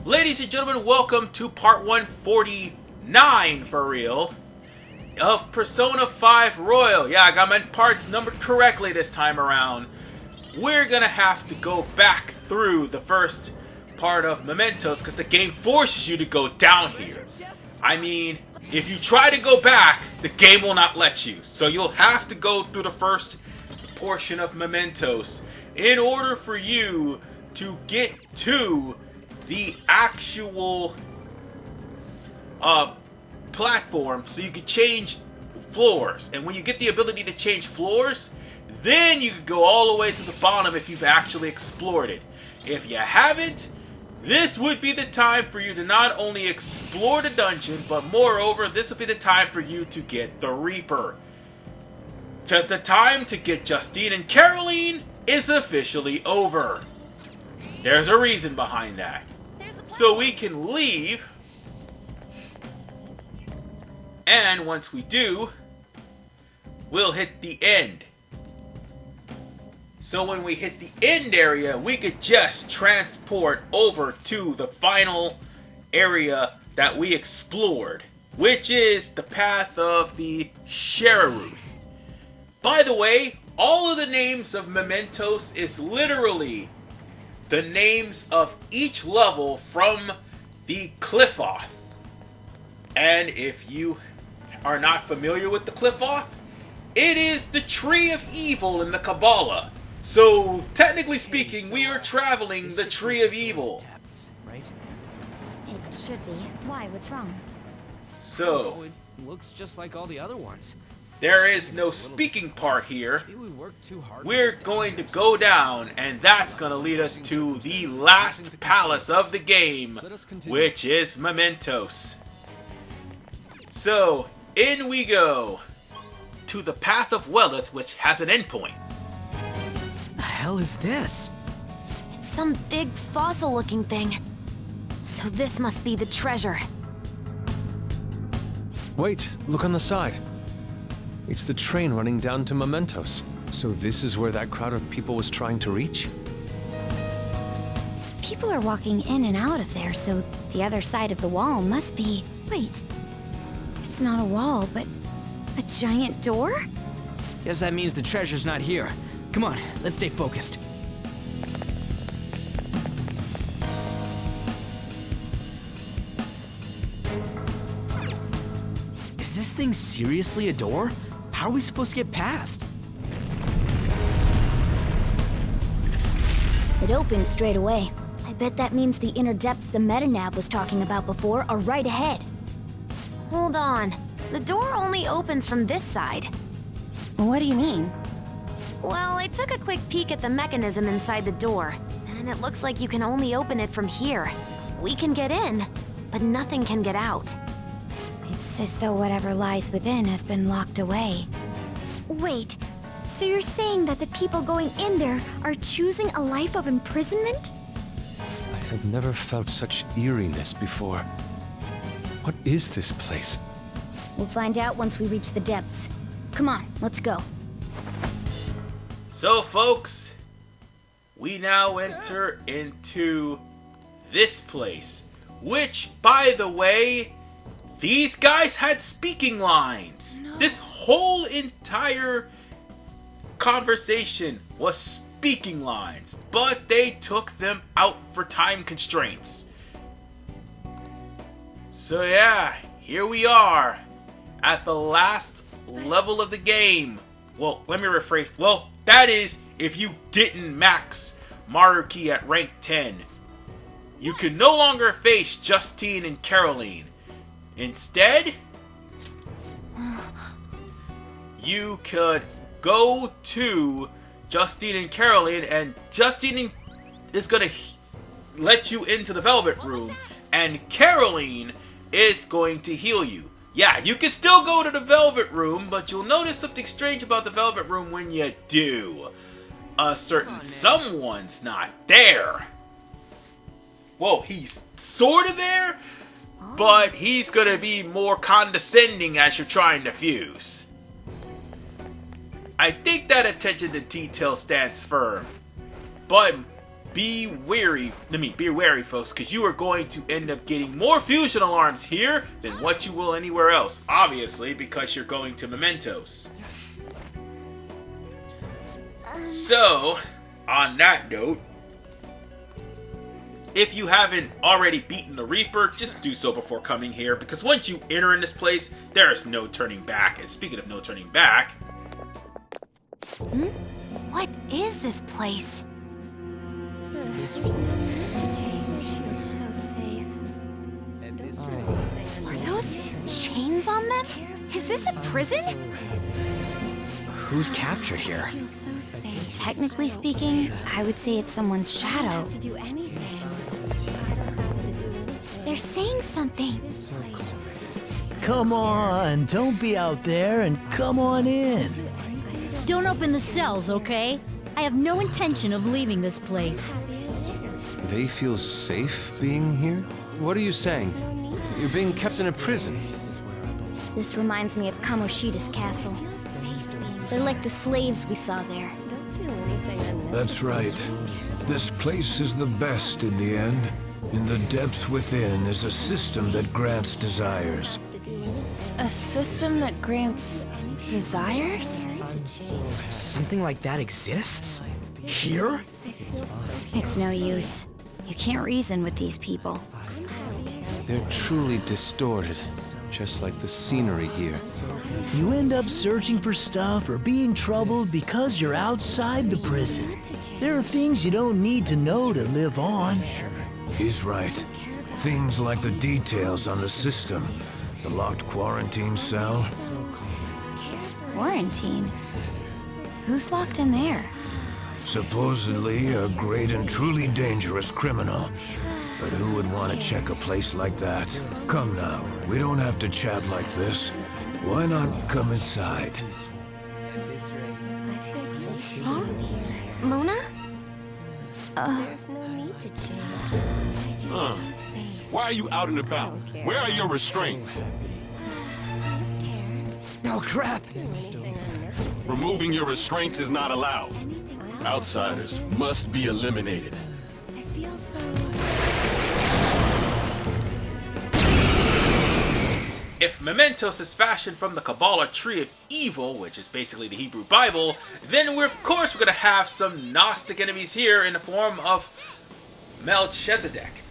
Ladies and gentlemen, welcome to part 149 for real of Persona 5 Royal. Yeah, I got my parts numbered correctly this time around. We're gonna have to go back through the first part of Memenetos because the game forces you to go down here. I mean, if you try to go back, the game will not let you. So you'll have to go through the first portion of Memenetos in order for you to get to the actual platform so you can change floors. And when you get the ability to change floors, then you can go all the way to the bottom if you've actually explored it. If you haven't, this would be the time for you to not only explore the dungeon, but moreover, this would be the time for you to get the Reaper. Because the time to get Justine and Caroline is officially over. There's a reason behind that. So we can leave. And once we do, we'll hit the end. So when we hit the end area, we could just transport over to the final area that we explored, which is the path of the Sheraruth. By the way, all of the names of Memenetos is literally the names of each level from the Cliffoth. And if you are not familiar with the Cliffoth, it is the Tree of Evil in the Kabbalah. So, technically speaking, we are traveling the Tree of Evil. Right? It should be. Why? What's wrong? So, it looks just like all the other ones. there is no speaking part here. Maybe we worked too hard. We're going to go down, and that's going to lead us to the last palace of the game, which is Memenetos. So, in we go to the Path of Welleth, which has an endpoint. The hell is this? It's some big fossil-looking thing. So this must be the treasure. Wait, look on the side. It's the train running down to Memenetos. So this is where that crowd of people was trying to reach? People are walking in and out of there, so the other side of the wall must be... Wait. It's not a wall, but a giant door? Guess that means the treasure's not here. Come on, let's stay focused. Is this thing seriously a door? How are we supposed to get past? It opened straight away. I bet that means the inner depths the Memenetos was talking about before are right ahead. Hold on. The door only opens from this side. What do you mean? Well, I took a quick peek at the mechanism inside the door, and it looks like you can only open it from here. We can get in, but nothing can get out. It's as though whatever lies within has been locked away. Wait, so you're saying that the people going in there are choosing a life of imprisonment? I have never felt such eeriness before. What is this place? We'll find out once we reach the depths. Come on, let's go. So, folks, we now enter into this place, which, by the way, these guys had speaking lines. No. This whole entire conversation was speaking lines, but they took them out for time constraints. So yeah, here we are at the last level of the game. Well, let me rephrase. Well, that is if you didn't max Maruki at rank 10. You can no longer face Justine and Caroline. Instead, you could go to Justine and Caroline, and Justine is going to let you into the Velvet Room, and Caroline is going to heal you. Yeah, you can still go to the Velvet Room, but you'll notice something strange about the Velvet Room when you do. A certain someone's not there. Well, he's sort of there, but he's gonna be more condescending as you're trying to fuse. I think that attention to detail stands firm, but be wary, folks, because you are going to end up getting more fusion alarms here than what you will anywhere else. Obviously, because you're going to Memenetos. So, on that note, if you haven't already beaten the Reaper, just do so before coming here, because once you enter in this place, there is no turning back. And speaking of no turning back... What is this place? Are those chains on them? Is this a prison? Who's captured here? Technically speaking, I would say it's someone's shadow. They're saying something. Come on, don't be out there and come on in. Don't open the cells, okay? I have no intention of leaving this place. They feel safe being here? What are you saying? You're being kept in a prison. This reminds me of Kamoshida's castle. They're like the slaves we saw there. That's right. This place is the best in the end. In the depths within is a system that grants desires. A system that grants desires? Something like that exists? Here? It's no use. You can't reason with these people. They're truly distorted, just like the scenery here. You end up searching for stuff or being troubled because you're outside the prison. There are things you don't need to know to live on. He's right. Things like the details on the system. The locked quarantine cell. Quarantine? Who's locked in there? Supposedly a great and truly dangerous criminal. But who would want to check a place like that? Come now, we don't have to chat like this. Why not come inside? Huh? Mona? Why are you out and about? Where are your restraints? Oh, crap! Removing your restraints is not allowed. Outsiders must be eliminated. If Memenetos is fashioned from the Kabbalah Tree of Evil, which is basically the Hebrew Bible, then of course we're going to have some Gnostic enemies here in the form of Melchizedek.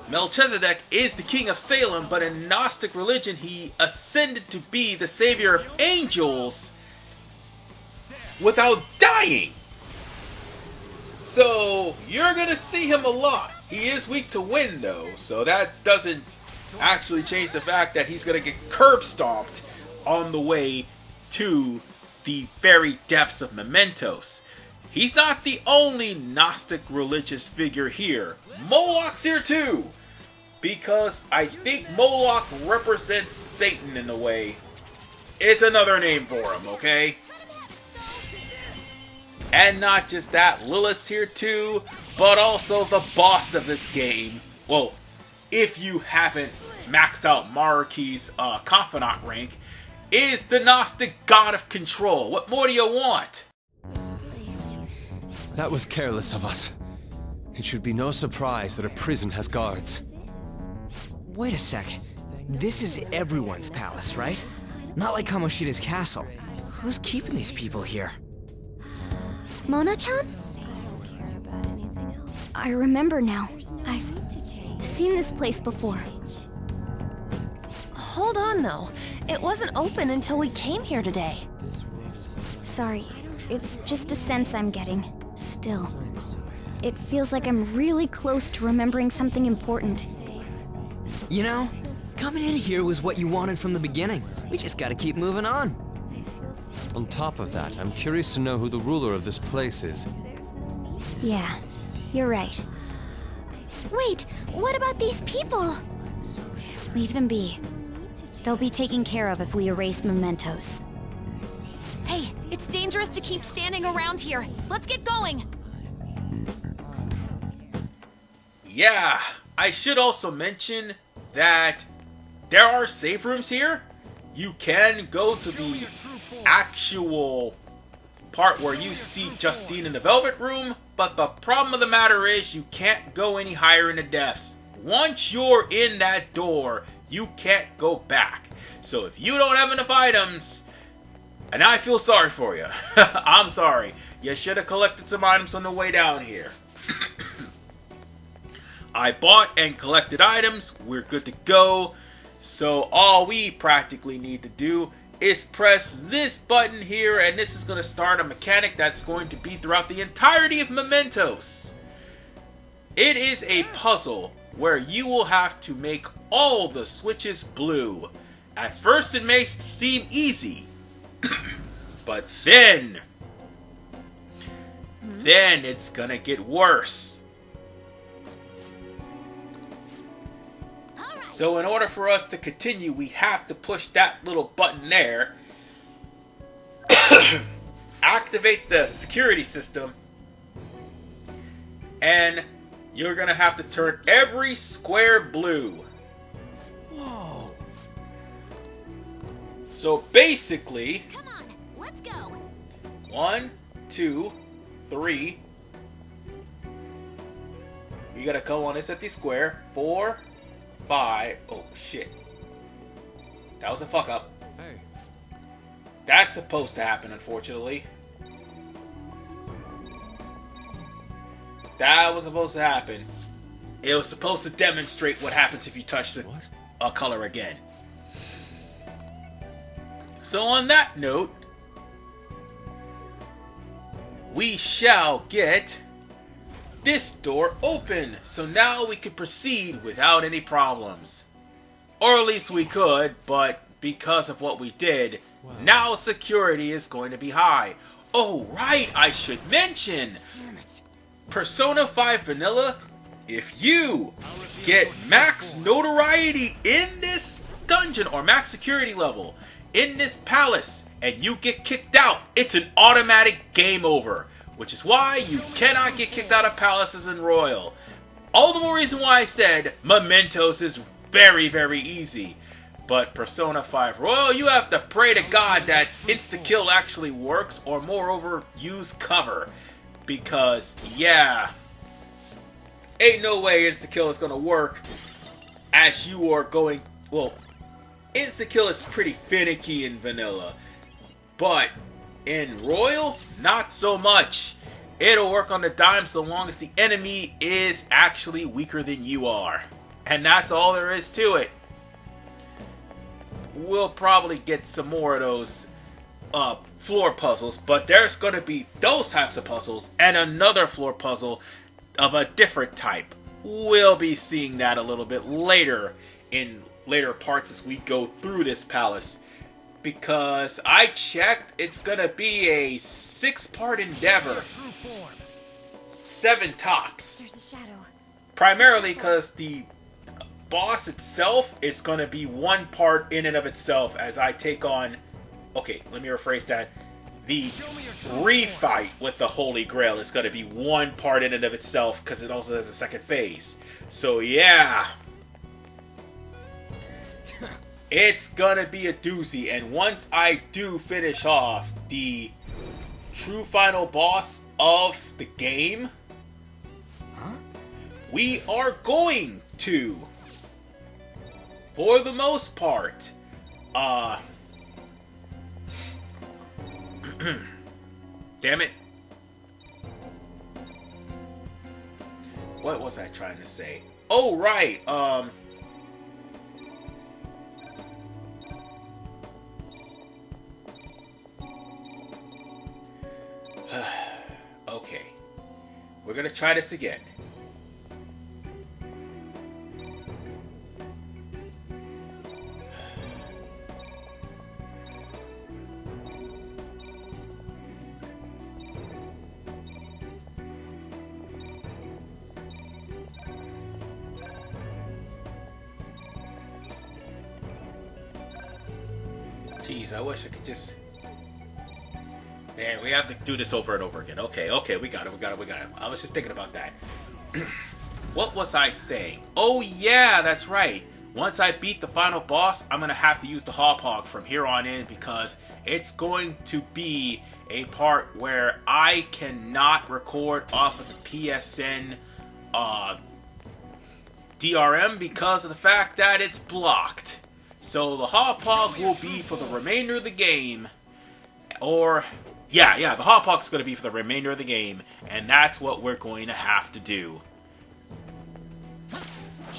Melchizedek is the king of Salem, but in Gnostic religion he ascended to be the savior of angels without dying. So you're going to see him a lot. He is weak to wind though, so that doesn't actually change the fact that he's going to get curb stomped on the way to the very depths of Memenetos. He's not the only Gnostic religious figure here. Moloch's here too, because I think Moloch represents Satan in a way. It's another name for him, okay? And not just that, Lilith's here too, but also the boss of this game. Well, if you haven't maxed out Maruki's confidant rank, is the Gnostic god of control. What more do you want? That was careless of us. It should be no surprise that a prison has guards. Wait a sec. This is everyone's palace, right? Not like Kamoshida's castle. Who's keeping these people here? Mona-chan? I remember now. I've seen this place before. Hold on, though. It wasn't open until we came here today. Sorry, it's just a sense I'm getting. Still, it feels like I'm really close to remembering something important. You know, coming in here was what you wanted from the beginning. We just gotta keep moving on. On top of that, I'm curious to know who the ruler of this place is. Yeah, you're right. Wait, what about these people? Leave them be. They'll be taken care of if we erase Memenetos. Hey, it's dangerous to keep standing around here. Let's get going. Yeah, I should also mention that there are save rooms here. You can go to the actual part where you see Justine in the Velvet Room, But the problem of the matter is you can't go any higher in the depths. Once you're in that door, you can't go back. So if you don't have enough items, and I feel sorry for you. I'm sorry. You should have collected some items on the way down here. I bought and collected items. We're good to go. So all we practically need to do is press this button here, and this is going to start a mechanic that's going to be throughout the entirety of Memenetos. It is a puzzle where you will have to make all the switches blue. At first it may seem easy, but then it's gonna get worse. So in order for us to continue, we have to push that little button there, activate the security system, and you're gonna have to turn every square blue. Whoa. So basically, Come on, let's go. 1, 2, 3. You gotta go on this empty square. 4, 5. Oh shit. That was a fuck up. Hey. That's supposed to happen, unfortunately. That was supposed to happen. It was supposed to demonstrate what happens if you touch the color again. So on that note, we shall get this door open. So now we can proceed without any problems. Or at least we could, but because of what we did, now security is going to be high. Oh right, I should mention, Persona 5 Vanilla, if you get max notoriety in this dungeon or max security level in this palace and you get kicked out, it's an automatic game over, which is why you cannot get kicked out of palaces in Royal. All the more reason why I said Memenetos is very, very easy. But Persona 5 Royal, you have to pray to God that insta-kill actually works, or moreover, use cover. Because, yeah, ain't no way insta-kill is gonna work as you are going, well, insta-kill is pretty finicky in vanilla, but in Royal, not so much. It'll work on the dime so long as the enemy is actually weaker than you are. And that's all there is to it. We'll probably get some more of those floor puzzles, but there's going to be those types of puzzles and another floor puzzle of a different type. We'll be seeing that a little bit later in later parts as we go through this palace, because I checked, it's going to be a 6-part endeavor. 7 tops. There's a shadow. Primarily because the boss itself is going to be 1 part in and of itself as I take on... Okay, let me rephrase that. The refight with the Holy Grail is going to be 1 part in and of itself because it also has a 2nd phase. So yeah. It's going to be a doozy. And once I do finish off the true final boss of the game, we are going to, for the most part, damn it. What was I trying to say? Oh, right. Okay. We're gonna try this again. Jeez, I wish I could just... Man, we have to do this over and over again. Okay, we got it. I was just thinking about that. What was I saying? Oh yeah, that's right. Once I beat the final boss, I'm going to have to use the Hop Hog from here on in because it's going to be a part where I cannot record off of the PSN DRM because of the fact that it's blocked. So the Hawpog will be for the remainder of the game. Or, the Hawpog's going to be for the remainder of the game. And that's what we're going to have to do.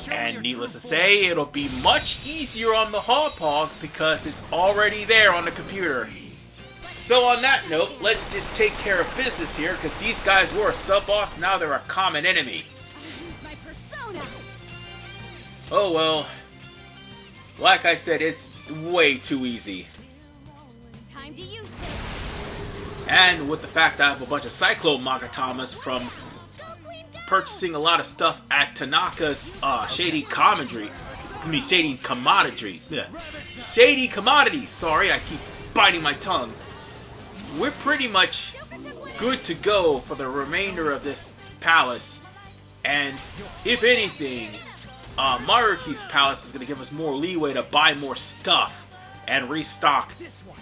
And needless to say, it'll be much easier on the Hawpog because it's already there on the computer. So on that note, let's just take care of business here, because these guys were a sub-boss, now they're a common enemy. Oh well, like I said, it's way too easy. Time to use this. And with the fact that I have a bunch of Cyclone Magatamas from purchasing a lot of stuff at Tanaka's Shady Commodity. Shady Commodities, sorry, I keep biting my tongue. We're pretty much good to go for the remainder of this palace. And if anything, Maruki's palace is going to give us more leeway to buy more stuff and restock,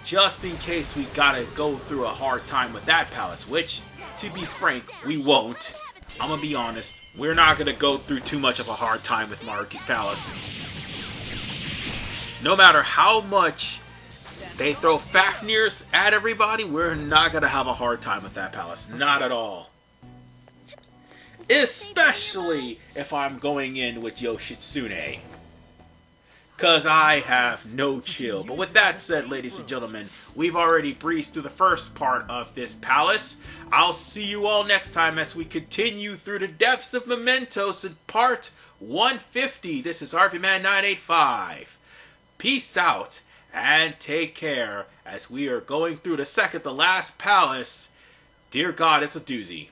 just in case we gotta go through a hard time with that palace, which, to be frank, we won't. I'm gonna be honest, we're not gonna go through too much of a hard time with Maruki's palace. No matter how much they throw Fafnirs at everybody, we're not gonna have a hard time with that palace. Not at all. Especially if I'm going in with Yoshitsune. Cause I have no chill. But with that said, ladies and gentlemen, we've already breezed through the first part of this palace. I'll see you all next time as we continue through the depths of Memenetos in part 150. This is RVman985. Peace out and take care as we are going through the second to last palace. Dear God, it's a doozy.